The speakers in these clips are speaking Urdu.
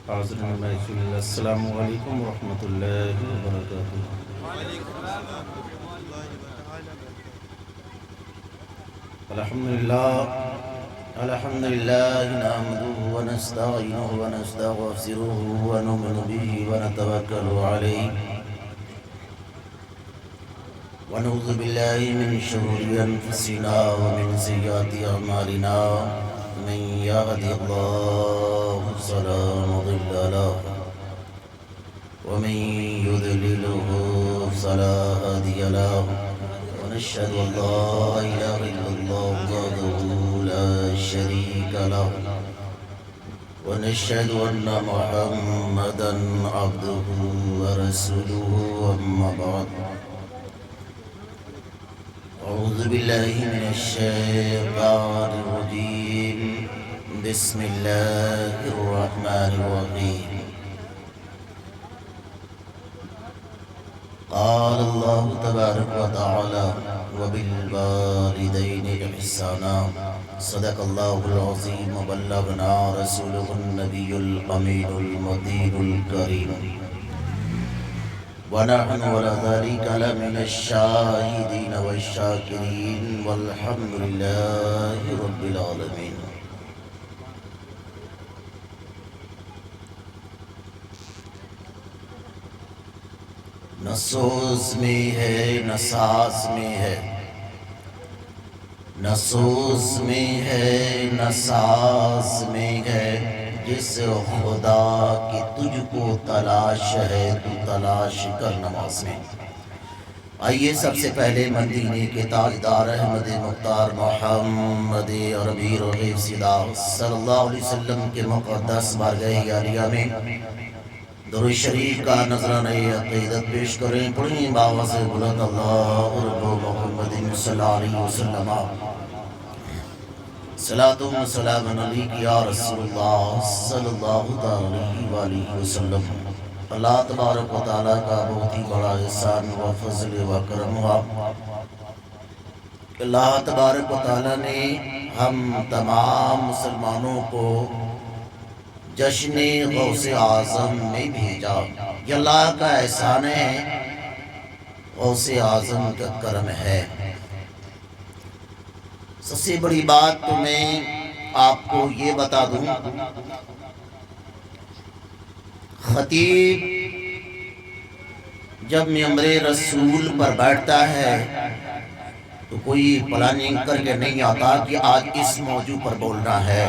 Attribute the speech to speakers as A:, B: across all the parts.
A: حاضرین السلام علیکم ورحمۃ اللہ وبرکاتہ۔ الحمدللہ نحمده ونستعینه ونستغفره ونؤمن به ونتوکل علیہ ونعوذ باللہ من شرور انفسنا ومن سیئات اعمالنا من يهده الله فلا مضل له ومن يضلله فلا هادي له ونشهد أن لا إله إلا الله وحده لا شريك له ونشهد أن محمدا عبده ورسوله أما بعد أعوذ بالله من الشيطان الرجيم بسم الله الرحمن الرحيم قال الله تبارك وتعالى وبالوالدين إحسانا صدق الله العظيم وبلغنا رسوله النبي الأمين المدين الكريم ونحن على ذلك لمن الشاهدين والشاكرين والحمد لله رب العالمين۔ نہ سوز میں ہے نہ ساز میں ہے، نہ سوز میں ہے نہ ساز میں ہے، جس خدا کی تجھ کو تلاش ہے تو تلاش کر نماز میں۔ آئیے سب سے پہلے مدینے کے تاجدار احمد مختار محمد عربی رغیب صدا صلی اللہ علیہ وسلم کے مقدس بارگاہ عالیہ میں درود شریف کا نذرانہ عقیدت پیش کریں۔ پڑھیں باواز بلند اللہ رب محمد صلی اللہ علیہ وسلم صلاۃ و سلام علیک یا رسول اللہ صلی اللہ علیہ وآلہ وسلم۔ اللہ تبارک و تعالیٰ کا بہت ہی بڑا احسان و فضل و کرم ہوا۔ اللہ تبارک و تعالیٰ نے ہم تمام مسلمانوں کو جشن غوث اعظم میں بھیجا۔ یہ اللہ کا احسان ہے، غوث اعظم کا کرم ہے۔ سب سے بڑی بات تو میں آپ کو یہ بتا دوں، خطیب جب ممبر رسول پر بیٹھتا ہے تو کوئی پلاننگ کر کے نہیں آتا کہ آج اس موضوع پر بولنا ہے۔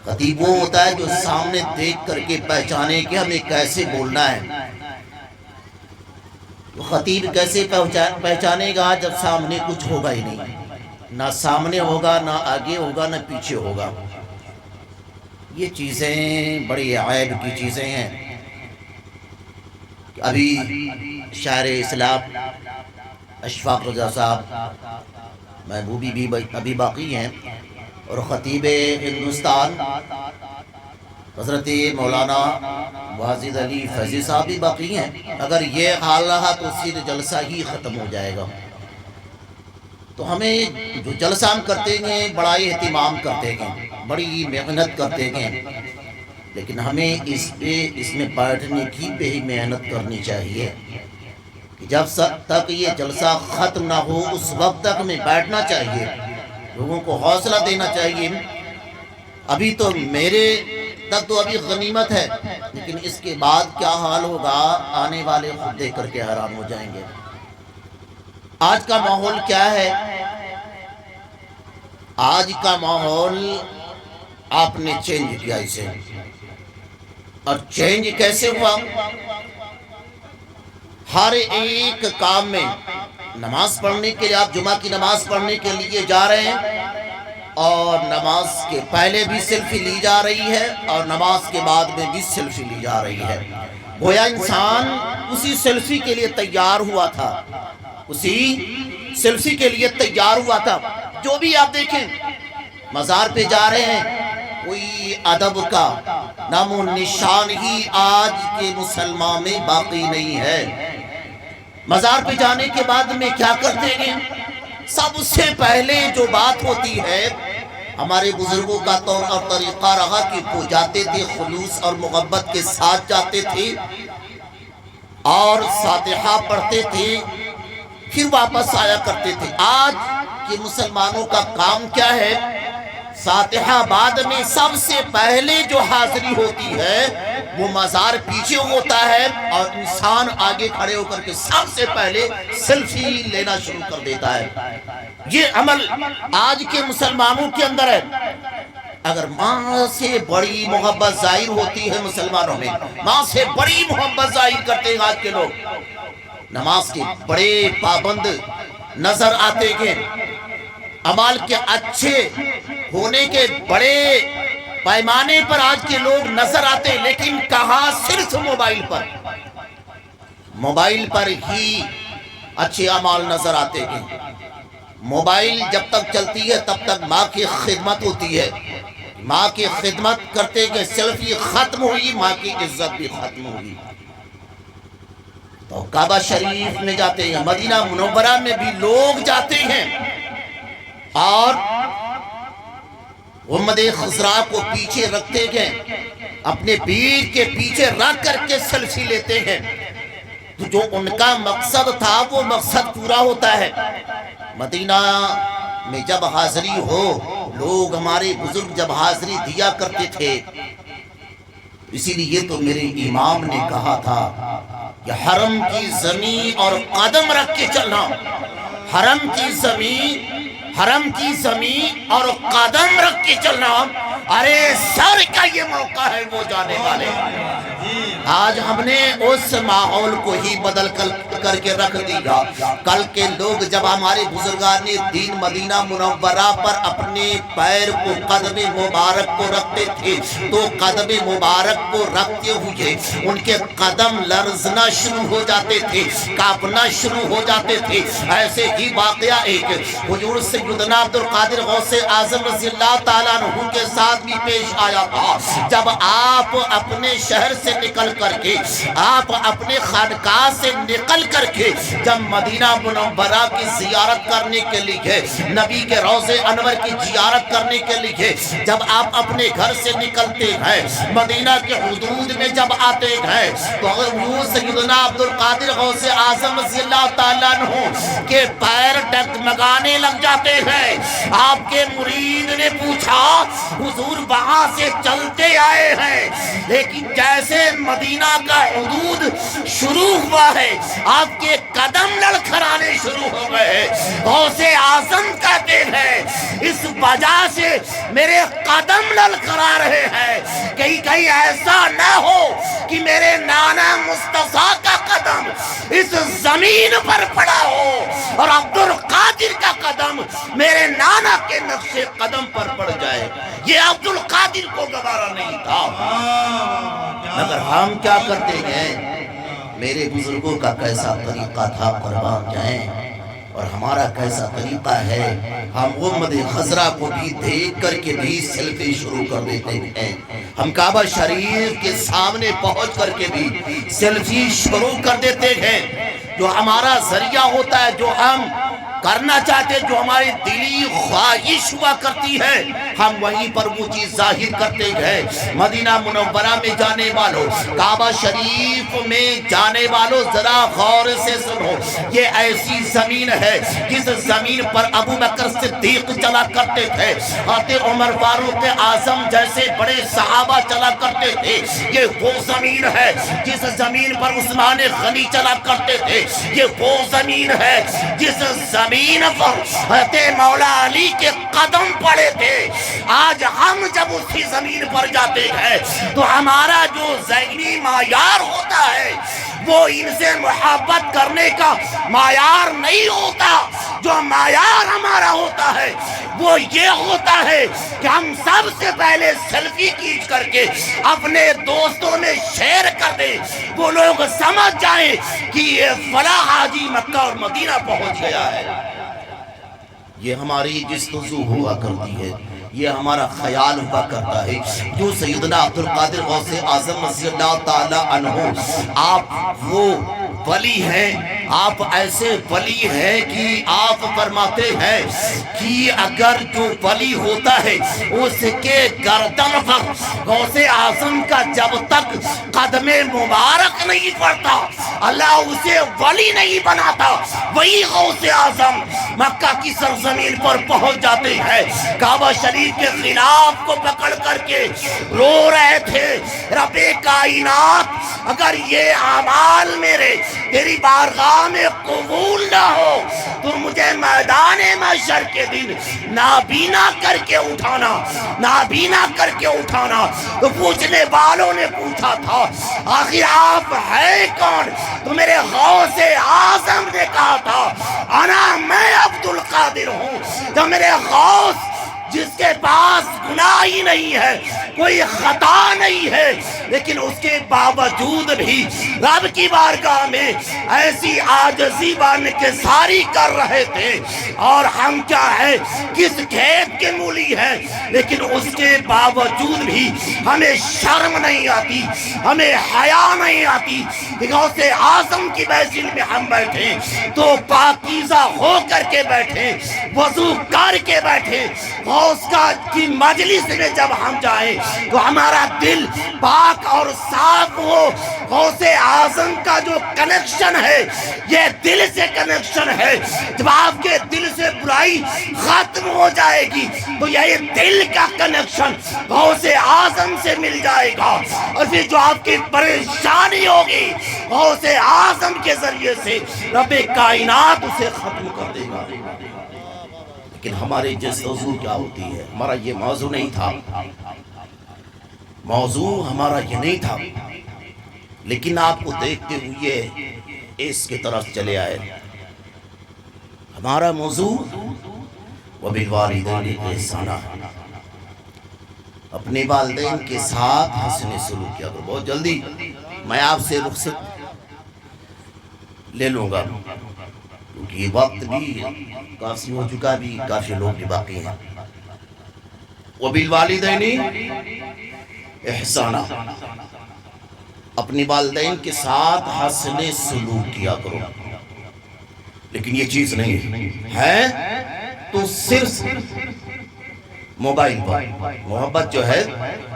A: خطیب وہ ہوتا ہے جو سامنے دیکھ کر کے پہچانے کہ ہمیں کیسے بولنا ہے۔ تو خطیب کیسے پہچانے گا جب سامنے کچھ ہوگا ہی نہیں، نہ سامنے ہوگا نہ آگے ہوگا نہ پیچھے ہوگا۔ یہ چیزیں بڑی عیب کی چیزیں ہیں۔ ابھی شاعر اسلام اشفاق رضا صاحب محبوبی بھی ابھی باقی ہیں، اور خطیب ہندوستان حضرت مولانا واجد علی فیضی صاحب بھی باقی ہیں۔ اگر یہ حال رہا تو صرف جلسہ ہی ختم ہو جائے گا۔ تو ہمیں جو جلسہ ہم کرتے ہیں بڑا ہی اہتمام کرتے ہیں، بڑی محنت کرتے ہیں، لیکن ہمیں اس میں بیٹھنے کی بھی محنت کرنی چاہیے کہ جب تک یہ جلسہ ختم نہ ہو اس وقت تک ہمیں بیٹھنا چاہیے، لوگوں کو حوصلہ دینا چاہیے۔ ابھی تو میرے تک تو ابھی غنیمت ہے، لیکن اس کے بعد کیا حال ہوگا آنے والے خود دیکھ کر کے حیران ہو جائیں گے۔ آج کا ماحول کیا ہے؟ آج کا ماحول آپ نے چینج کیا اسے، اور چینج کیسے ہوا؟ ہر ایک کام میں نماز پڑھنے کے لیے، آپ جمعہ کی نماز پڑھنے کے لیے جا رہے ہیں، اور نماز کے پہلے بھی سیلفی لی جا رہی ہے اور نماز کے بعد میں بھی سیلفی لی جا رہی ہے۔ گویا انسان اسی سیلفی کے لیے تیار ہوا تھا، اسی سیلفی کے لیے تیار ہوا تھا۔ جو بھی آپ دیکھیں مزار پہ جا رہے ہیں، کوئی ادب کا نام و نشان ہی آج کے مسلمان میں باقی نہیں ہے۔ مزار پہ جانے کے بعد میں کیا کرتے ہیں؟ سب سے پہلے جو بات ہوتی ہے ہمارے بزرگوں کا طور اور طریقہ رہا کہ وہ جاتے تھے خلوص اور محبت کے ساتھ جاتے تھے اور فاتحہ پڑھتے تھے پھر واپس آیا کرتے تھے۔ آج کے مسلمانوں کا کام کیا ہے؟ فاتحہ بعد میں سب سے پہلے جو حاضری ہوتی ہے وہ مزار پیچھے ہوتا ہے اور انسان آگے کھڑے ہو کر کے سب سے پہلے سیلفی لینا شروع کر دیتا ہے۔ یہ عمل آج کے مسلمانوں کے اندر ہے۔ اگر ماں سے بڑی محبت ظاہر ہوتی ہے مسلمانوں میں، ماں سے بڑی محبت ظاہر کرتے ہیں آج کے لوگ، نماز کے بڑے پابند نظر آتے ہیں، اعمال کے اچھے ہونے کے بڑے پیمانے پر آج کے لوگ نظر آتے، لیکن کہاں؟ صرف موبائل پر ہی اچھے اعمال نظر آتے ہیں۔ موبائل جب تک چلتی ہے تب تک ماں کی خدمت ہوتی ہے، ماں کی خدمت کرتے کہ سیلفی ختم ہوئی، ماں کی عزت بھی ختم ہوئی۔ تو کعبہ شریف میں جاتے ہیں، مدینہ منورہ میں بھی لوگ جاتے ہیں اور امت خضراء کو پیچھے رکھتے ہیں، اپنے پیر کے پیچھے رکھ کر کے سیلفی لیتے ہیں۔ تو جو ان کا مقصد تھا وہ مقصد پورا ہوتا ہے۔ مدینہ میں جب حاضری ہو، لوگ ہمارے بزرگ جب حاضری دیا کرتے تھے، اسی لیے تو میرے امام نے کہا تھا کہ حرم کی زمین اور قدم رکھ کے چلنا، حرم کی زمین اور قدم رکھ کے چلنا، ارے سر کا یہ موقع ہے وہ جانے والے۔ آج ہم نے اس ماحول کو ہی بدل کر کے رکھ دیا۔ کل کے لوگ جب ہمارے بزرگان دین مدینہ منورہ پر اپنے پیر کو قدم مبارک کو رکھتے تھے تو قدم مبارک کو رکھتے ہوئے ان کے قدم لرزنا شروع ہو جاتے تھے، کانپنا شروع ہو جاتے تھے۔ ایسے ہی واقعہ ایک حضور سیدنا عبدالقادر غوث اعظم رضی اللہ تعالیٰ عنہ کے ساتھ بھی پیش آیا تھا۔ جب آپ اپنے شہر سے نکل کر کے، آپ اپنے خانقاہ سے نکل کر کے جب مدینہ منورہ کی زیارت کرنے کے لیے، نبی کے روضے انور کی زیارت کرنے کے لیے جب آپ اپنے گھر سے نکلتے ہیں، مدینہ کے حدود میں جب آتے ہیں تو حضور سیدنا عبدالقادر غوث اعظم رضی اللہ تعالیٰ عنہ کے پیر ڈگمگانے لگ جاتے ہیں۔ آپ کے مرید نے پوچھا حضور وہاں سے چلتے آئے ہیں، لیکن جیسے مدینہ کا حدود شروع ہوا ہے آپ کے قدم لڑکھڑانے شروع ہو گئے۔ غوث اعظم کہتے ہیں اس وجہ سے میرے قدم لڑکھڑا رہے ہیں، کہیں ایسا نہ ہو کہ میرے نانا مصطفیٰ کا قدم اس زمین پر پڑا ہو اور عبدالقادر کا قدم میرے نانا کے نقش قدم پر پڑ جائے۔ یہ عبدالقادر کو گوارا نہیں تھا۔ مگر ہم کیا کرتے ہیں؟ میرے بزرگوں کا کیسا طریقہ تھا قربان جائیں، اور ہمارا کیسا طریقہ ہے؟ ہم امت خضراء کو بھی دیکھ کر کے بھی سیلفی شروع کر دیتے ہیں۔ ہم کعبہ شریف کے سامنے پہنچ کر کے بھی سیلفی شروع کر دیتے ہیں۔ جو ہمارا ذریعہ ہوتا ہے، جو ہم کرنا چاہتے، جو ہماری دلی خواہش ہوا کرتی ہے، ہم وہیں پر وہ چیز ظاہر کرتے گئے۔ مدینہ منورہ میں جانے والوں، کعبہ شریف میں جانے والوں، ذرا غور سے سنو، یہ ایسی زمین ہے جس زمین پر ابو بکر صدیق چلا کرتے تھے، حضرت عمر فاروق اعظم جیسے بڑے صحابہ چلا کرتے تھے۔ یہ وہ زمین ہے جس زمین پر عثمان غنی چلا کرتے تھے۔ یہ وہ زمین ہے جس زمین پر حضرت مولا علی کے قدم پڑے تھے۔ آج ہم جب اسی زمین پر جاتے ہیں تو ہمارا جو ذہنی معیار ہوتا ہے وہ ان سے محبت کرنے کا معیار نہیں ہوتا۔ جو معیار ہمارا ہوتا ہے وہ یہ ہوتا ہے کہ ہم سب سے پہلے سیلفی کھینچ کر کے اپنے دوستوں میں شیئر کر دیں، وہ لوگ سمجھ جائیں کہ یہ فلاں حاجی مکہ اور مدینہ پہنچ گیا ہے۔ یہ ہماری جستجو ہوا کرتی ہے، یہ ہمارا خیال ہوا کرتا ہے۔ جو سیدنا عبدالقادر غوث اعظم رضی اللہ تعالی عنہ، آپ وہ ولی ہیں، آپ ایسے ولی ہیں کہ آپ فرماتے ہیں کہ اگر جو ولی ہوتا ہے اس کے گردن پر غوث اعظم کا جب تک قدم مبارک نہیں پڑتا اللہ اسے ولی نہیں بناتا. وہی غوث اعظم مکہ کی سرزمین پر پہنچ جاتے ہیں. کعبہ شریف کے خلاف کو پکڑ کر کے رو رہے تھے رب کائنات اگر یہ اعمال میرے تیری بارگاہ میں قبول نہ ہو تو مجھے میدان محشر کے دن نابینا کر کے اٹھانا نابینا کر کے اٹھانا. تو پوچھنے والوں نے پوچھا تھا آخر آپ ہے کون؟ تو میرے غوث اعظم نے کہا تھا میں عبد القادر ہوں. تو میرے غوث جس کے پاس گناہ ہی نہیں ہے کوئی خطا نہیں ہے لیکن اس کے باوجود بھی رب کی بارگاہ میں ایسی عاجزی بان کے ساری کر رہے تھے. اور ہم کیا ہے کس کھیت کے مولی ہیں لیکن اس کے باوجود بھی ہمیں شرم نہیں آتی ہمیں حیا نہیں آتی کہ غوث اعظم کی محفل میں ہم بیٹھیں تو پاکیزہ ہو کر کے بیٹھیں وضو کر کے بیٹھیں. غوث کی مجلس میں جب ہم جائیں تو ہمارا دل پاک اور صاف ہو. غوث اعظم کا جو کنیکشن ہے یہ دل سے کنیکشن ہے. جب آپ کے دل سے برائی ختم ہو جائے گی تو یہ دل کا کنیکشن غوث اعظم سے مل جائے گا اور پھر جو آپ کی پریشانی ہوگی غوث اعظم کے ذریعے سے رب کائنات اسے ختم کر دے گا. لیکن ہمارے جس موضوع کیا ہوتی ہے ہمارا یہ موضوع نہیں تھا موضوع ہمارا یہ نہیں تھا لیکن آپ کو دیکھتے ہوئے اس کی طرف چلے آئے. ہمارا موضوع وَبِالْوَالِدَيْنِ إِحْسَانًا اپنے والدین کے ساتھ حسن سلوک کیا کرو. بہت جلدی میں آپ سے رخصت لے لوں گا کیونکہ یہ وقت بھی کافی ہو چکا بھی کافی لوگ بھی باقی ہیں. وَبِالْوَالِدَيْنِ إِحْسَانًا اپنی والدین کے ساتھ حسن سلوک کیا کرو. لیکن یہ چیز نہیں ہے تو صرف موبائل پر محبت جو ہے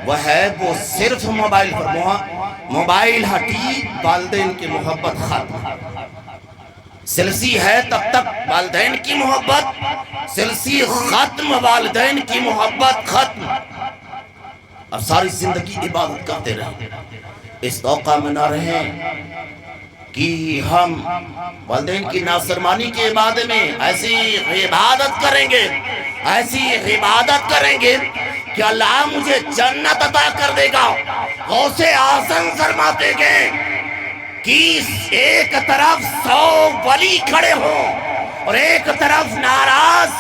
A: وہ ہے وہ صرف موبائل پر. موبائل ہٹی والدین کی محبت ختم. سلسی ہے تب تک والدین کی محبت سلسی ختم والدین کی محبت ختم. اور ساری زندگی عبادت کرتے رہیں. اس توقع میں نہ رہیں کہ ہم والدین کی نافرمانی کے بعد میں ایسی عبادت کریں گے کہ اللہ مجھے جنت عطا کر دے گا. غوث اعظم فرماتے گئے کہ ایک طرف 100 ولی کھڑے ہوں اور ایک طرف ناراض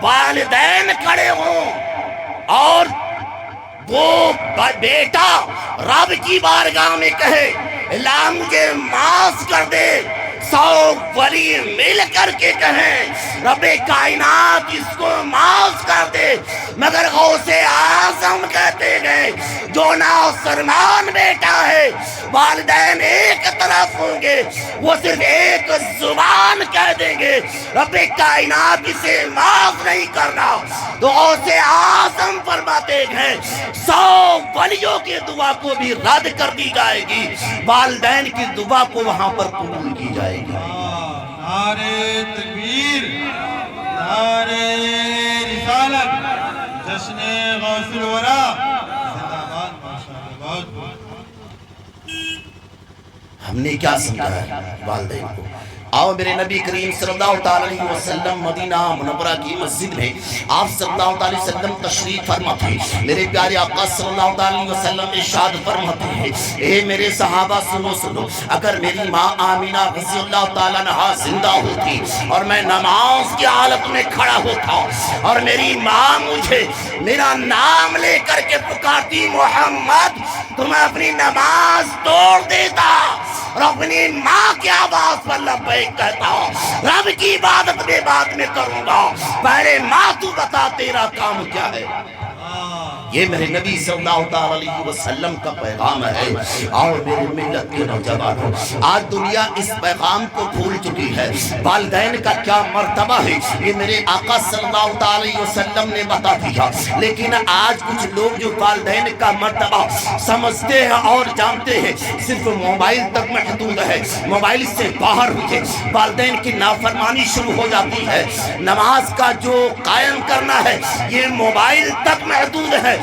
A: والدین کھڑے ہوں اور وہ بیٹا رب کی بارگاہ میں کہے اللہ مجھے معاف کر دے. 100 ولی مل کر کے کہیں رب کائنات اس کو معاف کر دے. مگر غوث اعظم کہتے گئے جو نافرمان بیٹا ہے والدین ایک طرف ہوں گے وہ صرف ایک زبان کہہ دیں گے رب کائنات اسے معاف نہیں کرنا. تو غوث اعظم فرماتے ہیں 100 ولیوں کی دعا کو بھی رد کر دی جائے گی والدین کی دعا کو وہاں پر قبول کی جائے گی.
B: نعرہ تکبیر نعرہ رسالت جشن غوث الورا زندہ باد ماشاءاللہ. بہت بہت
A: ہم نے کیا سمجھا ہے والدین کو. آؤ میرے نبی کریم صلی اللہ علیہ وسلم مدینہ منورہ کی مسجد میں آپ صلی اللہ علیہ وسلم تشریف فرماتے ہیں. میرے پیارے آقا صلی اللہ علیہ وسلم ارشاد فرماتے ہیں اے میرے صحابہ سنو اگر میری ماں آمینہ رضی اللہ تعالیٰ عنہا زندہ ہوتی اور میں نماز کی حالت میں کھڑا ہوتا اور میری ماں مجھے میرا نام لے کر کے پکارتی محمد تو میں اپنی نماز توڑ دیتا اور اپنی ماں کی آواز پر لبیک کہتا ہوں. رب کی عبادت میں بعد میں کروں گا پہلے ماں تو بتا تیرا کام کیا ہے. یہ میرے نبی صلی اللہ علیہ وسلم کا پیغام ہے۔ اور میری ملت کے نوجوانوں، آج دنیا اس پیغام کو بھول چکی ہے۔ والدین کا کیا مرتبہ ہے یہ میرے آقا صلی اللہ علیہ وسلم نے بتا دیا، لیکن آج کچھ لوگ جو والدین کا مرتبہ سمجھتے ہیں اور جانتے ہیں صرف موبائل تک محدود ہے، موبائل سے باہر ہوئے والدین کی نافرمانی شروع ہو جاتی ہے۔ نماز کا جو قائم کرنا ہے یہ موبائل تک محدود ہے،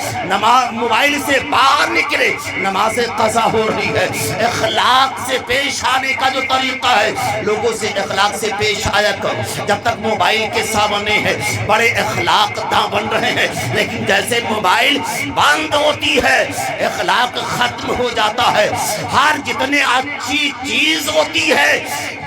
A: موبائل سے باہر نکلے نماز قضا ہو رہی ہے۔ اخلاق سے پیش آنے کا جو طریقہ ہے، لوگوں سے اخلاق سے پیش آیا کرو۔ جب تک موبائل کے سامنے ہے بڑے اخلاق داں بن رہے ہیں، لیکن جیسے موبائل بند ہوتی ہے اخلاق ختم ہو جاتا ہے۔ ہر جتنے اچھی چیز ہوتی ہے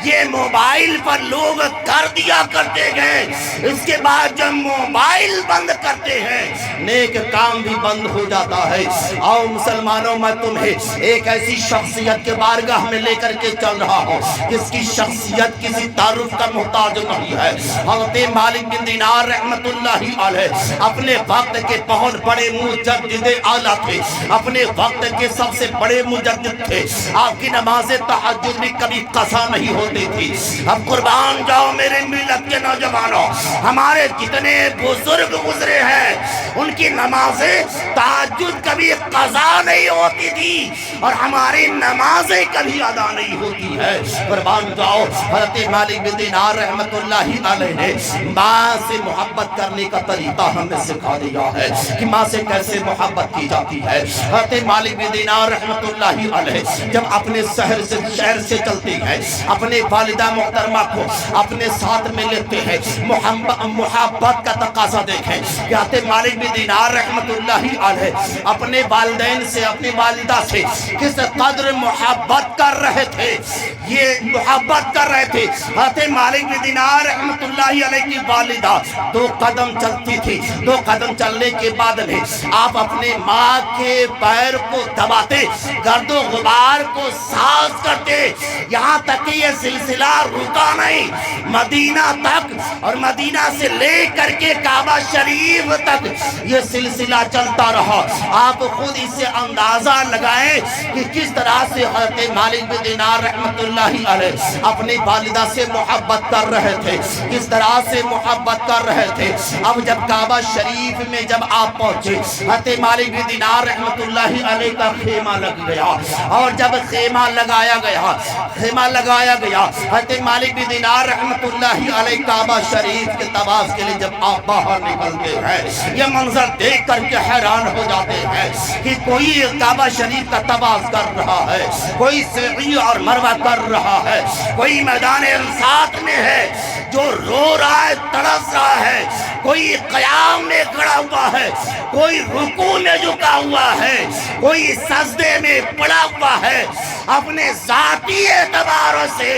A: یہ موبائل پر لوگ کر دیا کرتے گئے، اس کے بعد جب موبائل بند کرتے ہیں نیک کام بھی بند ہو جاتا ہے۔ آؤ مسلمانوں، میں تمہیں ایک ایسی شخصیت کے بارگاہ میں لے کر کے چل رہا ہوں جس کی شخصیت کسی تعارف کا محتاج نہیں ہے۔ حضرت مالک بن دینار رحمت اللہ علیہ اپنے وقت کے بہت بڑے مجدد اعلیٰ تھے، اپنے وقت کے سب سے بڑے مجدد تھے۔ آپ کی نماز تہجد بھی کبھی قضا نہیں ہوتی تھی۔ اب قربان جاؤ میرے ملت کے نوجوانوں، ہمارے جتنے بزرگ گزرے ہیں ان کی نمازیں تہجد کبھی قضا نہیں ہوتی تھی اور ہماری نمازیں کبھی ادا نہیں ہوتی ہے۔ قربان جاؤ، حضرت مالک بن دینار رحمت اللہ علیہ نے ماں سے محبت کرنے کا طریقہ ہمیں سکھا دیا ہے کہ ماں سے کیسے محبت کی جاتی ہے۔ حضرت مالک بن دینار رحمت اللہ علیہ جب اپنے شہر سے چلتے ہیں اپنے والدہ محترمہ کو اپنے ساتھ میں لیتے ہیں، محبت کا تقاضا دیکھیں کہ حضرت مالک بن دینار رحمت اللہ علیہ اپنے والدین سے اپنی والدہ سے کس قدر محبت کر رہے تھے۔ یہ محبت کر رہے تھے۔ حضرت مالک بن دینار رحمت اللہ علیہ کی والدہ 2 قدم چلتی تھی، 2 قدم چلنے کے بعد میں آپ اپنے ماں کے پیر کو دباتے، گرد و غبار کو صاف کرتے، یہاں تک کہ یہ سلسلہ رکا نہیں، مدینہ تک اور مدینہ سے لے کر کے کعبہ شریف تک یہ سلسلہ چلتا رہا۔ آپ خود اس سے اندازہ لگائیں کہ کس طرح سے حضرت مالک بن دینار رحمت اللہ علیہ اپنی والدہ سے محبت کر رہے تھے، کس طرح سے محبت کر رہے تھے۔ اب جب کعبہ شریف میں جب آپ پہنچے حضرت مالک بن دینار رحمت اللہ علیہ کا خیمہ لگ گیا، اور جب خیمہ لگایا گیا حضرت مالک بن دینار رحمت اللہ علیہ کعبہ شریف کے طواف کے لیے جب آپ باہر نکلتے ہیں یہ منظر دیکھ کر کے حیران ہو جاتے ہیں کہ کوئی کعبہ شریف کا طواف کر رہا ہے، کوئی سعی اور مروہ کر رہا ہے، کوئی میدان عرفات میں ہے جو رو رہا ہے، تڑپ رہا ہے، کوئی قیام میں کھڑا ہوا ہے، کوئی رکوع میں جھکا ہوا ہے، کوئی سجدے میں پڑا ہوا ہے۔ اپنے ذاتی اعتبار سے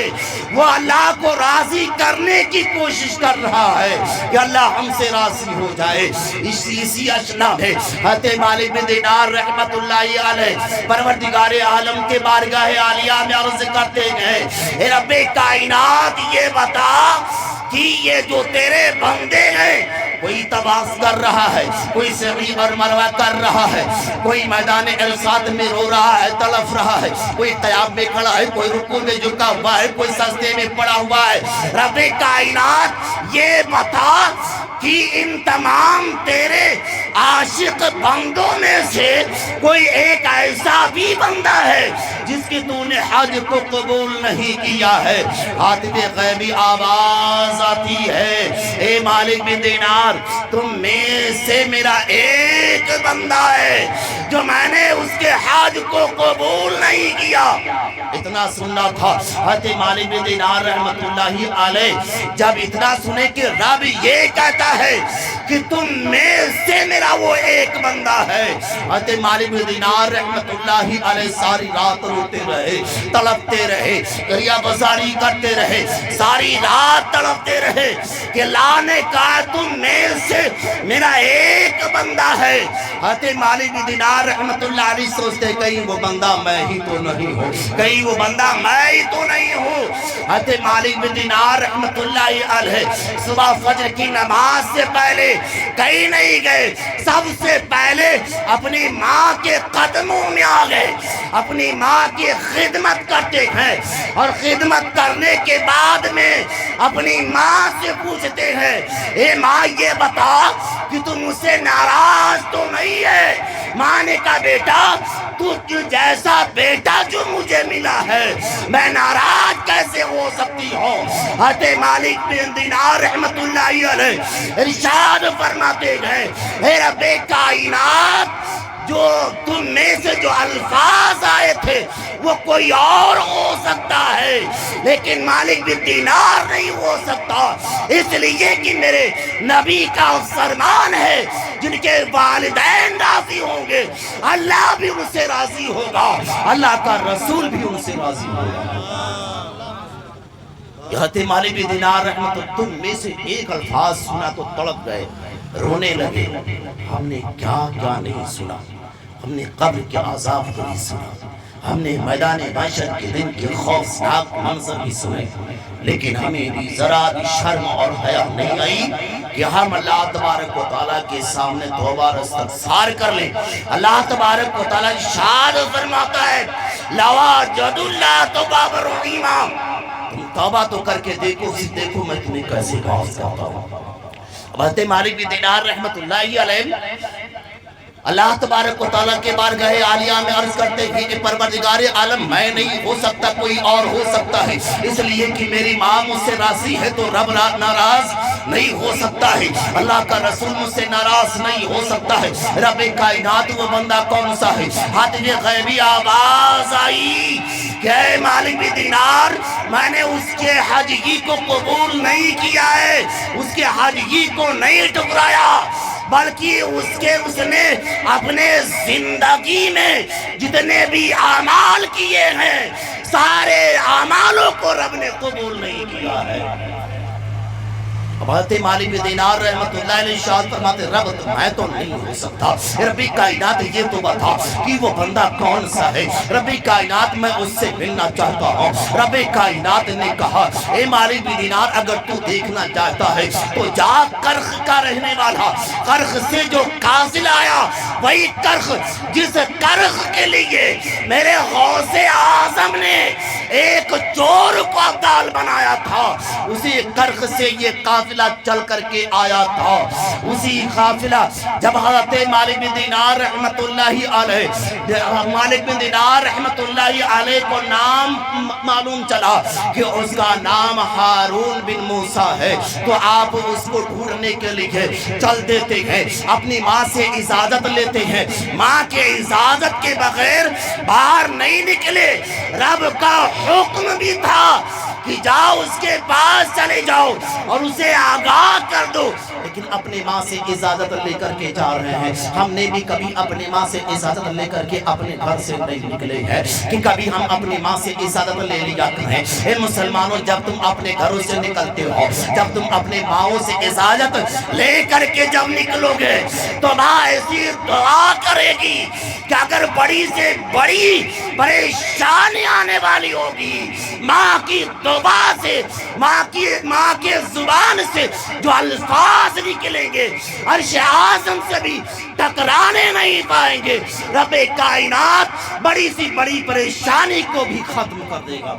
A: وہ اللہ کو راضی کرنے کی کوشش کر رہا ہے کہ اللہ ہم سے راضی ہو جائے۔ اسی اشنا میں حضرت مالک بن دینار رحمت اللہ علیہ پروردگار عالم کے بارگاہ عالیہ میں عرض کرتے گئے، اے رب کائنات یہ بتا کہ یہ جو تیرے بندے ہیں کوئی طواف کر رہا ہے، کوئی سعی اور مروہ کر رہا ہے، کوئی میدان عرفات میں رو رہا ہے، تڑپ رہا ہے، کوئی قیام میں کھڑا ہے، کوئی رکوع میں جھکا ہوا ہے، کوئی سجدے میں پڑا ہوا ہے۔ رب کائنات یہ بتا کہ ان تمام تیرے عاشق بندوں میں سے کوئی ایک ایسا بھی بندہ ہے جس کی تو نے حج کو قبول نہیں کیا ہے۔ حاتم غیبی آواز آتی ہے، اے مالک بن دینار تم میں سے میرا ایک بندہ ہے جو میں نے اس کے حج کو قبول نہیں کیا۔ اتنا سننا تھا حضرت مالک بن دینار رحمت اللہ علیہ جب اتنا سنے کہ رب یہ کہتا ہے کہ تم میں سے میرا وہ ایک بندہ ہے، حضرت مالک بن دینار رحمت اللہ علیہ ساری رات روتے رہے، تڑپتے رہے، گریہ بازاری کرتے رہے، ساری رات تڑپتے رہے کہ اللہ نے کہا تم میں میں سے میرا ایک بندہ ہے۔ حضرت مالک بن دینار رحمت اللہ علیہ سوچتے کہیں وہ بندہ میں ہی تو نہیں ہوں، کہیں وہ بندہ میں ہی تو نہیں ہوں۔ حضرت مالک بن دینار رحمت اللہ علیہ صبح فجر کی نماز سے پہلے کہیں نہیں گئے، سب سے پہلے اپنی ماں کے قدموں میں آ گئے، اپنی ماں کی خدمت کرتے ہیں، اور خدمت کرنے کے بعد میں اپنی ماں سے پوچھتے ہیں، اے ماں یہ بتا کہ تم مجھ سے ناراض تو نہیں ہے؟ ماں نے کہا بیٹا تو جیسا بیٹا جو مجھے ملا ہے میں ناراض کیسے ہو سکتی ہوں؟ حضرت مالک بن دینار رحمت اللہ علیہ ارشاد فرماتے گئے، اے رب کائنات جو تم میں سے جو الفاظ آئے تھے وہ کوئی اور ہو سکتا ہے، لیکن مالک بن دینار نہیں ہو سکتا، اس لیے کہ میرے نبی کا فرمان ہے جن کے والدین راضی ہوں گے اللہ بھی ان سے راضی ہوگا، اللہ کا رسول بھی ان سے راضی ہوگا۔ حضرت مالک بن دینار رحمت اللہ تم میں سے ایک الفاظ سنا تو تڑپ گئے، رونے لگے، ہم نے کیا کیا نہیں سنا، ہم نے قبر کے عذاب کو بھی سنا، ہم نے میدان محشر کے دن کے خوفناک منظر بھی سنے، لیکن ہمیں بھی ذرا بھی شرم اور حیا نہیں آئی کہ ہم اللہ تبارک و تعالیٰ کے سامنے توبہ اور استغفار کر لیں۔ اللہ تبارک و تعالیٰ ارشاد فرماتا ہے لَوَجَدُوا اللَّهَ تَوَّابًا رَحِيمًا، تم توبہ تو کر کے دیکھو، پھر دیکھو میں تمہیں کیسے معاف کرتا ہوں۔ حضرت مالک بن دینار رحمت اللہ علیہ اللہ تبارک و تعالیٰ کے بارگاہ عالیہ میں عرض کرتے ہیں کہ پروردگار عالم میں نہیں ہو سکتا، کوئی اور ہو سکتا ہے، اس لیے کہ میری ماں مجھ سے راضی ہے تو رب ناراض نہیں ہو سکتا ہے، اللہ کا رسول مجھ سے ناراض نہیں ہو سکتا ہے، رب کائنات وہ بندہ کون سا ہے؟ حاتم غیبی آواز آئی کہ اے مالک بن دینار میں نے اس کے حجگی کو قبول نہیں کیا ہے، اس کے حجگی کو نہیں ٹکرایا، بلکہ اس نے اپنے زندگی میں جتنے بھی اعمال کیے ہیں سارے اعمالوں کو رب نے قبول نہیں کیا ہے۔ حضرت مالک بن دینار رحمت اللہ علیہ ارشاد فرماتے رب میں تو نہیں ہو سکتا، رب کائنات یہ تو بتا کہ وہ بندہ کون سا ہے، رب کائنات میں اس سے ملنا چاہتا ہوں۔ رب کائنات نے کہا اے مالک بن دینار اگر تو دیکھنا چاہتا ہے تو جا کرخ کا رہنے والا، کرخ سے جو قافل آیا وہی کرخ جس کرخ کے لیے میرے غوث اعظم نے ایک چور کو ابدال بنایا تھا، اسی کرخ سے یہ قافلہ چل کر کے آیا تھا۔ اسی قافلہ جب حضرت مالک بن دینار رحمت اللہ علیہ مالک بن دینار رحمت اللہ علیہ کو نام معلوم چلا کہ اس کا نام ہارون بن موسیٰ ہے، تو آپ اس کو ڈھونڈنے کے لیے چل دیتے ہیں، اپنی ماں سے اجازت لیتے ہیں، ماں کے اجازت کے بغیر باہر نہیں نکلے، رب کا حکم بھی تھا کہ جاؤ اس کے پاس چلے جاؤ اور اسے آگاہ کر دو، لیکن اپنی ماں سے اجازت لے کر کے جا رہے ہیں۔ ہم نے بھی کبھی اپنی ماں سے اجازت لے کر کے اپنے گھر سے نہیں نکلے ہیں کہ کبھی ہم اپنی ماں سے اجازت لے لیا کریں۔ اے مسلمانوں جب تم اپنے گھروں سے نکلتے ہو، جب تم اپنے ماؤں سے اجازت لے کر کے جب نکلو گے تو ماں ایسی دعا کرے گی کہ اگر بڑی سے بڑی پریشانی آنے والی ہوگی ماں کی دعا سے، ماں کے زبان سے جو الفاظ نکلیں گے عرش اعظم سے بھی ٹکرانے نہیں پائیں گے، رب کائنات بڑی سی بڑی پریشانی کو بھی ختم کر دے گا۔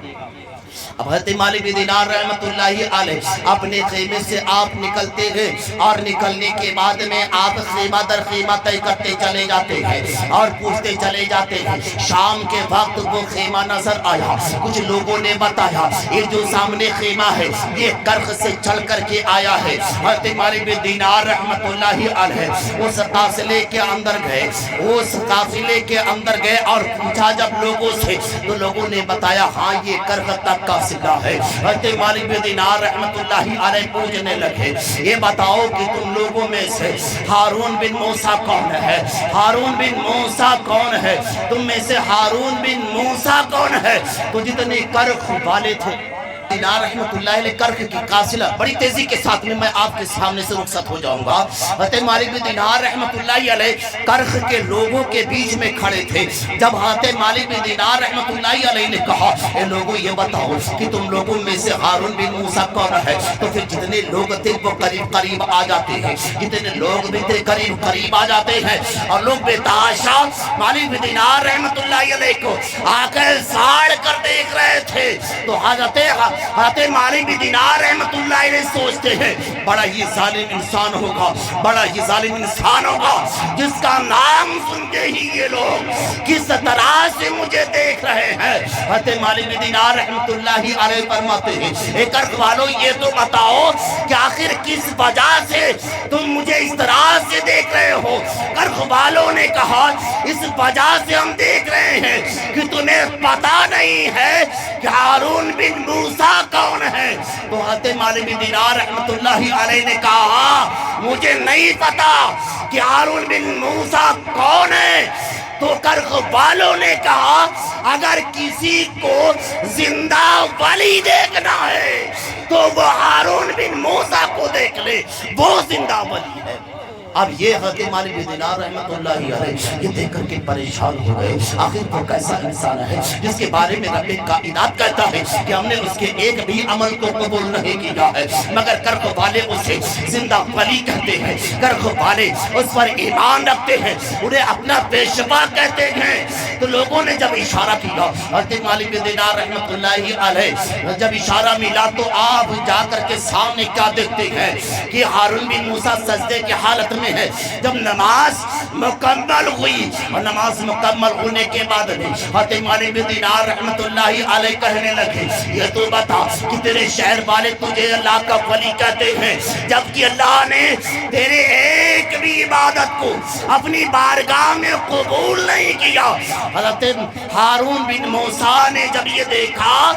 A: اب حضرت مالک بن دینار رحمت اللہ علیہ اپنے خیمے سے آپ نکلتے ہیں، اور نکلنے کے بعد میں آپ خیمہ در خیمہ طے کرتے چلے جاتے ہیں اور پوچھتے چلے جاتے ہیں۔ شام کے وقت وہ خیمہ نظر آیا، کچھ لوگوں نے بتایا یہ جو سامنے خیمہ ہے یہ کرخ سے چل کر کے آیا ہے۔ حضرت مالک بن دینار رحمت اللہ علیہ اس قافلے کے اندر گئے، اور پوچھا جب لوگوں سے تو لوگوں نے بتایا ہاں یہ کرخ تک کا سلہ ہے۔ حضرت مالک بن دینار رحمت اللہ علیہ پوچھنے لگے یہ بتاؤ کہ تم لوگوں میں سے ہارون بن موسیٰ کون ہے؟ ہارون بن موسیٰ کون ہے؟ تم میں سے ہارون بن موسیٰ کون ہے؟ تو جتنے کرخ والے تھے دینار رحمت اللہ علیہ کرخ کی قافلہ بڑی تیزی کے ساتھ میں آپ کے سامنے سے رخصت ہو جاؤں گا. حضرت مالک بن دینار رحمت اللہ علیہ کرخ کے لوگوں کے بیچ میں کھڑے تھے. جب حضرت مالک بن دینار رحمت اللہ علیہ نے کہا اے لوگوں یہ بتاؤ کہ تم لوگوں میں سے ہارون بن موسیٰ کون ہے؟ تو پھر جتنے لوگ تھے وہ قریب قریب آ جاتے ہیں, جتنے لوگ بھی تھے قریب قریب آ جاتے ہیں, اور لوگ بے تحاشا مالک بن دینار رحمت اللہ علیہ کو آ کر ساڑ کر دیکھ رہے تھے. تو حضرت مالک بن دینار رحمت اللہ علیہ سوچتے ہیں بڑا ہی ظالم انسان ہوگا, بڑا ہی ظالم انسان ہوگا جس کا نام سنتے ہی یہ لوگ کس طرح سے مجھے دیکھ رہے ہیں. حضرت مالک بن دینار رحمت اللہ علیہ فرماتے ہیں اے کرخ والوں یہ تو بتاؤ کہ آخر کس وجہ سے تم مجھے اس طرح سے دیکھ رہے ہو؟ کرخ والوں نے کہا اس وجہ سے ہم دیکھ رہے ہیں کہ تمہیں پتہ نہیں ہے کہ ہارون بن موسیٰ کون ہے. تو حضرت مالک بن دینار رحمت اللہ علیہ نے کہا مجھے نہیں پتا کہ ہارون بن موسیٰ کون ہے. تو کرخ والوں نے کہا اگر کسی کو زندہ ولی دیکھنا ہے تو وہ ہارون بن موسیٰ کو دیکھ لے, وہ زندہ ولی ہے. اب یہ حضرت مالک بن دینار رحمت اللہ علیہ یہ دیکھ کر کے پریشان ہو گئے. آخر وہ کیسا انسان ہے جس کے بارے میں رب کائنات کہتا ہے کہ ہم نے اس کے ایک بھی عمل کو قبول نہیں کیا ہے, مگر کرخ والے اسے زندہ ولی کہتے ہیں, کرخ والے اس پر ایمان رکھتے ہیں, انہیں اپنا پیشوا کہتے ہیں. تو لوگوں نے جب اشارہ کیا حضرت مالک بن دینار رحمت اللہ علیہ جب اشارہ ملا تو آپ جا کر کے سامنے کیا دیکھتے ہیں کہ ہارون بن موسیٰ سجدے کی حالت میں ہے. جب نماز مکمل ہوئی اور نماز مکمل ہونے کے بعد حضرت مالک بن دینار رحمت اللہ علیہ کہنے لگے یہ تو بتا کہ تیرے شہر والے تجھے اللہ کا ولی کہتے ہیں جبکہ اللہ نے تیرے ایک بھی عبادت کو اپنی بارگاہ میں قبول نہیں کیا. حضرت ہارون بن موسیٰ نے جب یہ دیکھا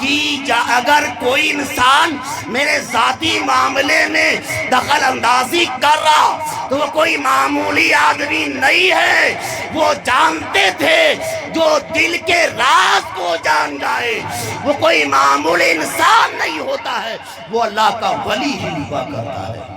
A: کہ اگر کوئی انسان میرے ذاتی معاملے میں دخل اندازی کر رہا تو وہ کوئی معمولی آدمی نہیں ہے. وہ جانتے تھے جو دل کے راز کو جان جائے وہ کوئی معمولی انسان نہیں ہوتا ہے, وہ اللہ کا ولی ہی ہوا کرتا ہے.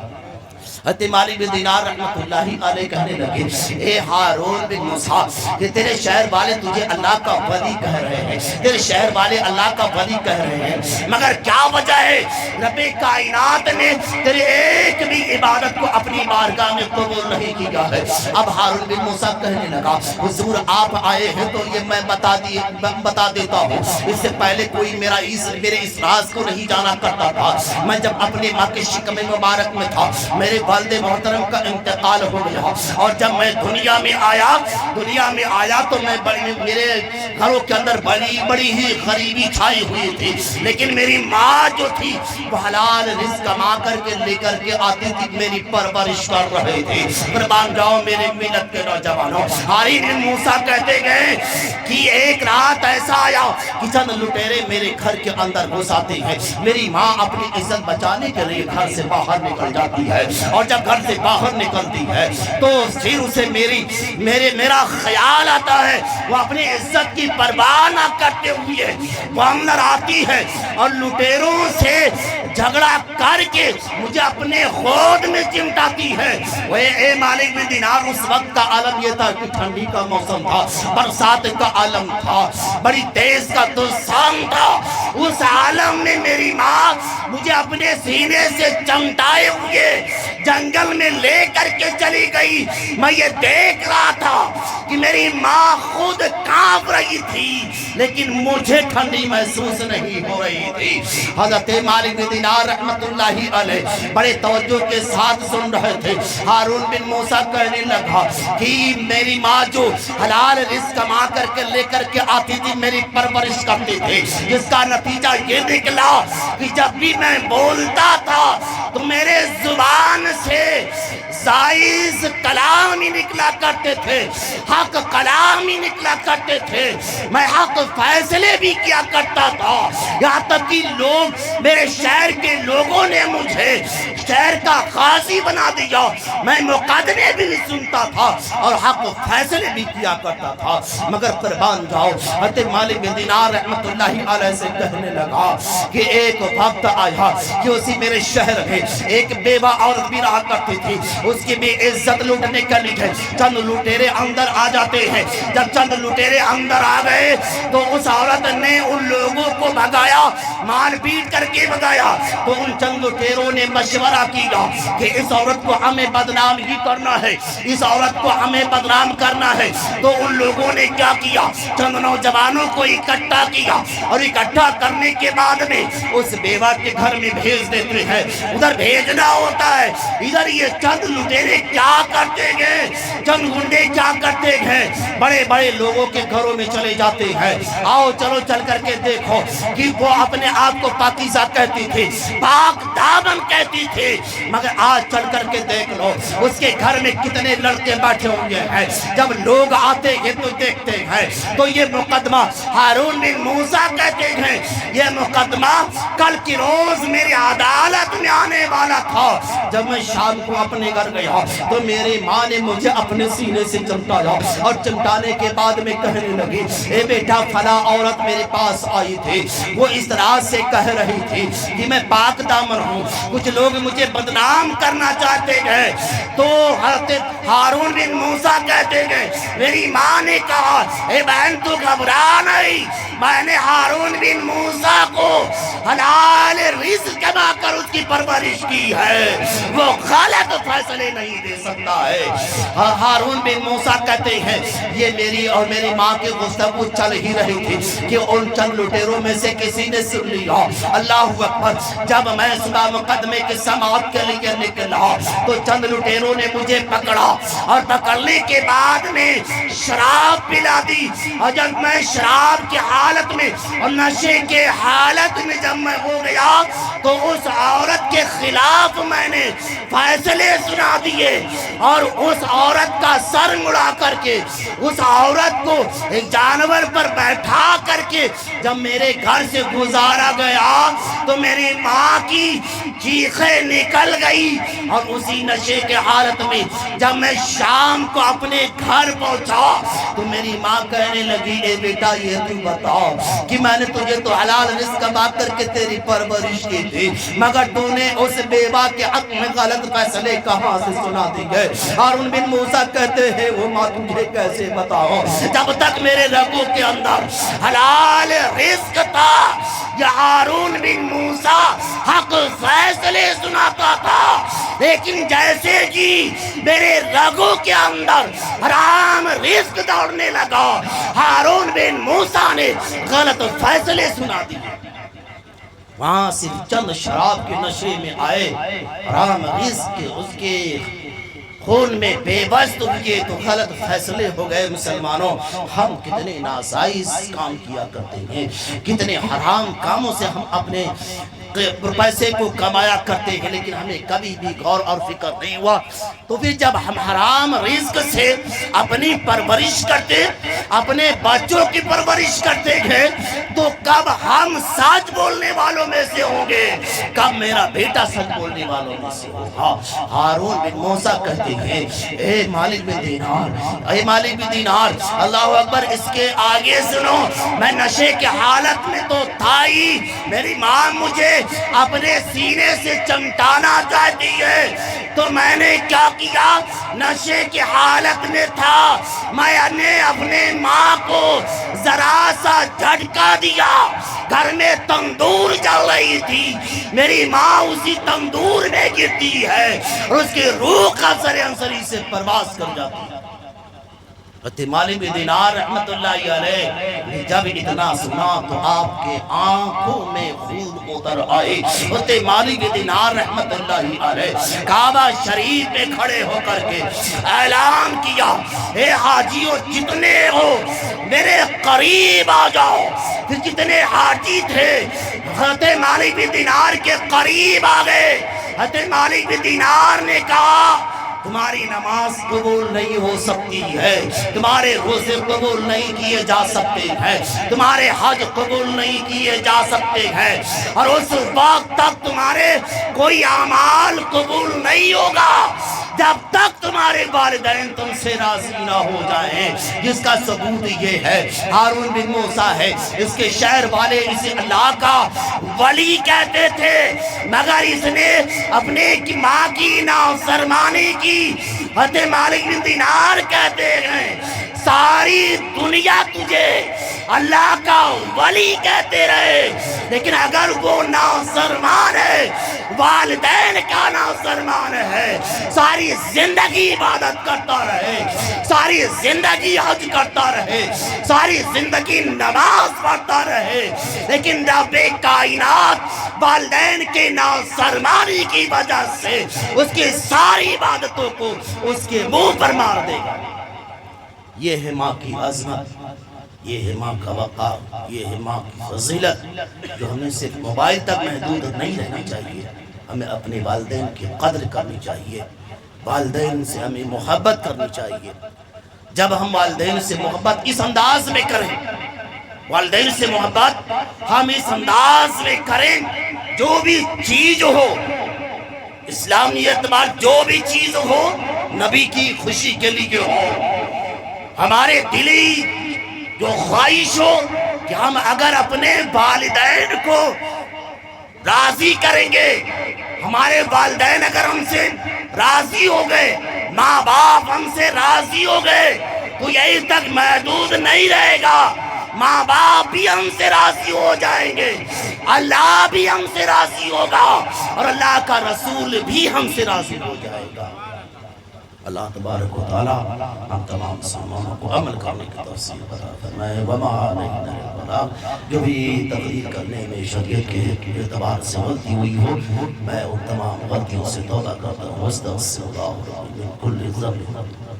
A: حضرت مالک بن دینار رحمت اللہ علیہ کہنے لگے اے ہارون بن موسیٰ کہ تیرے شہر والے تجھے اللہ کا ولی کہہ رہے ہیں, تیرے شہر والے اللہ کا ولی کہہ رہے ہیں, مگر کیا وجہ ہے رب کائنات نے تیرے ایک بھی عبادت کو اپنی بارگاہ میں قبول نہیں کیا ہے. اب ہارون بن موسیٰ کہنے لگا حضور آپ آئے ہیں تو یہ میں بتا دیتا ہوں, اس سے پہلے کوئی میرے اس راز کو نہیں جانا کرتا تھا. میں جب اپنی ماں کے شکم مبارک میں تھا میرے والد محترم کا انتقال ہو گیا, اور جب میں دنیا میں آیا تو میرے گھروں کے اندر بڑی ہی غریبی چھائی ہوئی تھی, لیکن میری ماں جو تھی وہ حلال رزق کما کر کے لے کر کے آتی تھی, میری پرورش کر رہے تھے. قربان جاؤ میرے ملت کے نوجوانوں, ہارون بن موسیٰ کہتے گئے کہ ایک رات ایسا آیا کہ چند لٹیرے میرے گھر کے اندر گھس آتے ہیں. میری ماں اپنی عزت بچانے کے لیے گھر سے باہر نکل جاتی ہے, اور جب گھر سے باہر نکلتی ہے تو پھر اسے میرا خیال آتا ہے, وہ اپنی عزت کی پرواہ نہ کرتے ہوئے وہ اندر آتی ہے اور لٹیروں سے جھگڑا کر کے مجھے اپنے خود میں چمٹاتی ہے. اے مالک بن دینار اس وقت کا عالم یہ تھا کہ ٹھنڈی کا موسم تھا, برسات کا عالم تھا, بڑی تیز کا طوفان تھا. اس عالم میں میری ماں مجھے اپنے سینے سے چمٹائے ہوئے جنگل میں لے کر کے چلی گئی. میں یہ دیکھ رہا تھا کہ میری ماں خود کانپ رہی تھی لیکن مجھے ٹھنڈی محسوس نہیں ہو رہی تھی. حضرت مالک بن دینار رحمت اللہ علیہ بڑے توجہ کے ساتھ سن رہے تھے. ہارون بن موسیٰ کہنے لگا کہ میری ماں جو حلال رزق کما کر کے لے کر کے آتی تھی میری پرورش کرتے تھے, جس کا نتیجہ یہ نکلا کہ جب بھی میں بولتا تھا تو میرے زبان سے زائز کلام ہی نکلا کرتے تھے، حق کلام ہی نکلا کرتے تھے، میں حق فیصلے بھی کیا کرتا تھا، یہاں تک کہ لوگ میرے شہر کے لوگوں نے مجھے شہر کا قاضی بنا دیا، میں مقدمے بھی سنتا تھا اور حق فیصلے بھی کیا کرتا تھا۔ مگر قربان جاؤ، حضرت مالک بن دینار رحمت اللہ علیہ سے کہنے لگا کہ ایک وقت آیا کہ اسی میرے شہر میں ایک بیوہ عورت بھی رہا کرتی تھی، اس کی بھی عزت لوٹنے کے لیے چند لٹیرے اندر آ جاتے ہیں۔ جب چند لٹیرے اندر آ گئے تو اس عورت نے ان لوگوں کو بھگایا، مار پیٹ کر کے بھگایا، تو ان چند لٹیروں نے مشورہ کیا کہ اس عورت کو ہمیں بدنام ہی کرنا ہے، اس عورت کو ہمیں بدنام کرنا ہے۔ تو ان لوگوں نے کیا کیا، چند نوجوانوں کو اکٹھا کیا اور اکٹھا کرنے کے بعد میں اس بیوہ کے گھر میں بھیج دیتے ہیں۔ ادھر بھیجنا ہوتا ہے، ادھر یہ چند لٹیرے کیا کرتے گئے، چند گنڈے کیا کرتے گئے، بڑے بڑے لوگوں کے گھروں میں چلے جاتے ہیں۔ آؤ چلو چل کر کے دیکھو کہ وہ اپنے آپ کو پاکیزہ کہتی تھی، پاک دامن کہتی تھی، مگر آج چل کر کے دیکھ لو اس کے گھر میں کتنے لڑکے بیٹھے ہوئے ہیں۔ جب لوگ آتے ہیں تو دیکھتے ہیں تو یہ مقدمہ ہارون بن موسیٰ کہتے ہیں، یہ مقدمہ کل کی روز میری عدالت میں آنے والا تھا۔ جب میں شام کو اپنے گھر گیا تو میری ماں نے مجھے اپنے سینے سے چمٹایا اور چمٹانے کے بعد میں کہنے لگی، اے بیٹا فلاں عورت میرے پاس آئی تھی، وہ اس طرح سے کہہ رہی تھی کہ میں پاک دامن ہوں، کچھ لوگ مجھے بدنام کرنا چاہتے گئے۔ تو حضرت ہارون بن موسیٰ کہتے گئے، میری ماں نے کہا، اے بہن تو گھبرا نہیں، میں نے ہارون بن موسیٰ کو حلال رزق کما کر اس کی پرورش کی ہے، وہ غلط فیصلے نہیں دے سکتا ہے۔ ہارون بن موسیٰ کہتے ہیں، یہ میری اور میری ماں کی گفتگو چل ہی رہی تھی کہ ان چند لٹیروں میں سے کسی نے سن لیا۔ اللہ اکبر، جب میں صبح مقدمے کے سماعت کے لیے نکلا تو چند لٹیروں نے مجھے پکڑا اور پکڑنے کے بعد میں شراب پلا دی، اور جب میں شراب کی حالت میں اور نشے کے حالت میں جب میں ہو گیا تو اس عورت کے خلاف میں نے فیصلے سنا دیے اور اس عورت کا سر مڑا کر کے اس عورت کو ایک جانور پر بیٹھا کر کے جب میرے گھر سے گزارا گیا تو میری ماں کی چیخیں نکل گئی، اور اسی نشے کے حالت میں جب میں شام کو اپنے گھر پہنچا تو میری ماں کہنے لگی، اے بیٹا یہ تو بتاؤ کہ میں نے تجھے تو حلال رزق کما کر کے تیری پرورش کی تھی، مگر تو نے اس بیوہ کے حق میں غلط فیصلے کہاں سے سنا دیے۔ ہارون بن موسیٰ کہتے ہیں، وہ ماں تجھے کیسے بتاؤ، جب تک میرے رگوں کے اندر حلال رزق تھا یہ ہارون بن موسیٰ حق فیصلے سناتا تھا، لیکن جیسے جی میرے رگوں کے اندر حرام رزق دوڑنے لگا ہارون بن موسیٰ نے غلط فیصلے سنا دیے۔ وہاں صرف چند شراب کے نشے میں آئے، حرام رزق اس کے خون میں بے بس ہوئے تو غلط فیصلے ہو گئے۔ مسلمانوں، ہم کتنے ناجائز کام کیا کرتے ہیں، کتنے حرام کاموں سے ہم اپنے پیسے کو کمایا کرتے ہیں، لیکن ہمیں کبھی بھی غور اور فکر نہیں ہوا۔ تو پھر جب ہم حرام رزق سے اپنی پرورش کرتے، اپنے بچوں کی پرورش کرتے ہیں، تو کب ہم سچ بولنے والوں میں سے ہوں گے، کب میرا بیٹا سچ بولنے والوں میں سے ہوگا۔ ہارون بن موسیٰ کہتے ہیں، اے مالک بن دینار، اے مالک بن دینار، اللہ اکبر، اس کے آگے سنو، میں نشے کے حالت میں تو تھا ہی، میری ماں مجھے اپنے سینے سے چمٹانا چاہتی ہے، تو میں نے کیا کیا، نشے کی حالت میں تھا، میں نے اپنے ماں کو ذرا سا جھٹکا دیا، گھر میں تندور جل رہی تھی، میری ماں اسی تندور میں گرتی ہے اور اس کی روح قبضۂ انصری سے پرواز کر جاتی ہے۔ حضرت مالک بن دینار رحمت اللہ علیہ نے جب اتنا سنا تو آپ کے آنکھوں میں خون اتر آئے۔ حضرت مالک بن دینار رحمت اللہ علیہ کعبہ شریف پہ کھڑے ہو کر کے اعلان کیا، اے حاجیوں جتنے ہو میرے قریب آ جاؤ۔ پھر جتنے حاجی تھے حضرت مالک بن دینار کے قریب آ گئے۔ حضرت مالک بن دینار نے کہا، تمہاری نماز قبول نہیں ہو سکتی ہے، تمہارے روزے قبول نہیں کیے جا سکتے ہیں، تمہارے حج قبول نہیں کیے جا سکتے ہیں، اور اس وقت تک تمہارے کوئی اعمال قبول نہیں ہوگا جب تک تمہارے والدین تم سے راضی نہ ہو جائیں۔ جس کا ثبوت یہ ہے، ہارون بن موسیٰ ہے، اس کے شہر والے اسے اللہ کا ولی کہتے تھے، مگر اس نے اپنے ماں کی نافرمانی کی۔ حضرت مالک بن دینار کہتے ہیں ساری دنیا تجھے اللہ کا ولی کہتے رہے، لیکن اگر وہ نافرمان ہے، والدین کا نافرمان ہے، ساری زندگی عبادت کرتا رہے، ساری زندگی حج کرتا رہے، ساری زندگی نماز پڑھتا رہے، لیکن رب کائنات والدین کے نافرمانی کی وجہ سے اس کی ساری عبادتوں کو اس کے منہ پر مار دے گا۔ یہ ہے ماں کی عظمت، یہ ہے ماں کا وقار، یہ ہے ماں کی فضیلت، جو ہمیں صرف موبائل تک محدود نہیں رہنا چاہیے۔ ہمیں اپنے والدین کی قدر کرنی چاہیے، والدین سے ہمیں محبت کرنی چاہیے۔ جب ہم والدین سے محبت اس انداز میں کریں، والدین سے محبت ہم اس انداز میں کریں، جو بھی چیز ہو اسلامی اعتبار جو بھی چیز ہو نبی کی خوشی کے لیے ہو، ہمارے دلی جو خواہش ہو کہ ہم اگر اپنے والدین کو راضی کریں گے، ہمارے والدین اگر ہم سے راضی ہو گئے، ماں باپ ہم سے راضی ہو گئے، تو یہی تک محدود نہیں رہے گا، ماں باپ بھی ہم سے راضی ہو جائیں گے، اللہ بھی ہم سے راضی ہوگا، اور اللہ کا رسول بھی ہم سے راضی ہو جائے گا۔ اللہ تبارک و تعالی ہم تمام مسلمانوں کو عمل کرنے کی توفیق عطا فرمائے۔ وما علینا الا البلاغ۔ جو بھی تقریر کرنے میں شریعت کے اعتبار سے غلطی ہوئی ہو، میں ان تمام غلطیوں سے توبہ کرتا ہوں۔ واستغفر اللہ ربی من کل ذنب